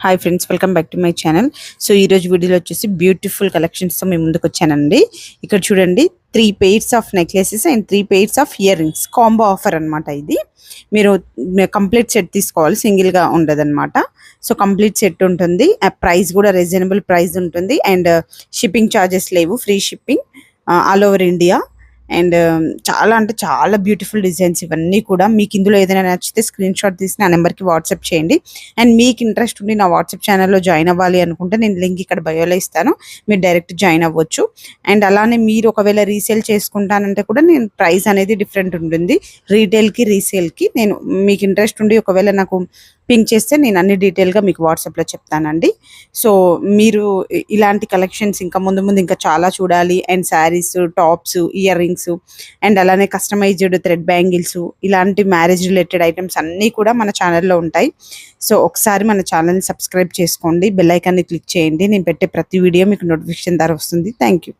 Hi friends, welcome back to my channel. So ఈరోజు వీడియోలో వచ్చేసి బ్యూటిఫుల్ కలెక్షన్స్తో మేము ముందుకు వచ్చానండి. ఇక్కడ చూడండి, 3 pairs of necklaces and 3 pairs of ear rings combo offer అనమాట. ఇది మీరు కంప్లీట్ సెట్ తీసుకోవాలి, సింగిల్గా ఉండదన్నమాట. సో కంప్లీట్ సెట్ ఉంటుంది. ప్రైస్ కూడా రీజనబుల్ ప్రైస్ ఉంటుంది అండ్ షిప్పింగ్ ఛార్జెస్ లేవు, free shipping all over India. And చాలా అంటే చాలా బ్యూటిఫుల్ డిజైన్స్ ఇవన్నీ కూడా. మీకు ఇందులో ఏదైనా నచ్చితే స్క్రీన్ షాట్ తీసి నా నెంబర్కి వాట్సాప్ చేయండి. అండ్ మీకు ఇంట్రెస్ట్ ఉండి నా వాట్సాప్ ఛానల్లో జాయిన్ అవ్వాలి అనుకుంటే నేను లింక్ ఇక్కడ బయోలో ఇస్తాను, మీరు డైరెక్ట్ జాయిన్ అవ్వచ్చు. అండ్ అలానే మీరు ఒకవేళ రీసేల్ చేసుకుంటానంటే కూడా నేను ప్రైస్ అనేది డిఫరెంట్ ఉంటుంది, రీటైల్కి రీసేల్కి. నేను మీకు ఇంట్రెస్ట్ ఉండి ఒకవేళ నాకు పింక్ చేస్తే నేను అన్ని డీటెయిల్గా మీకు వాట్సాప్లో చెప్తానండి. సో మీరు ఇలాంటి కలెక్షన్స్ ఇంకా ముందు ఇంకా చాలా చూడాలి. And saris, tops, ear rings and అలానే కస్టమైజ్డ్ థ్రెడ్ బ్యాంగిల్స్, ఇలాంటి మ్యారేజ్ రిలేటెడ్ ఐటమ్స్ అన్నీ కూడా మన ఛానల్లో ఉంటాయి. సో ఒకసారి మన ఛానల్ని సబ్స్క్రైబ్ చేసుకోండి, బెల్ ఐకాన్ని క్లిక్ చేయండి. నేను పెట్టే ప్రతి వీడియో మీకు నోటిఫికేషన్ ద్వారా వస్తుంది. Thank you.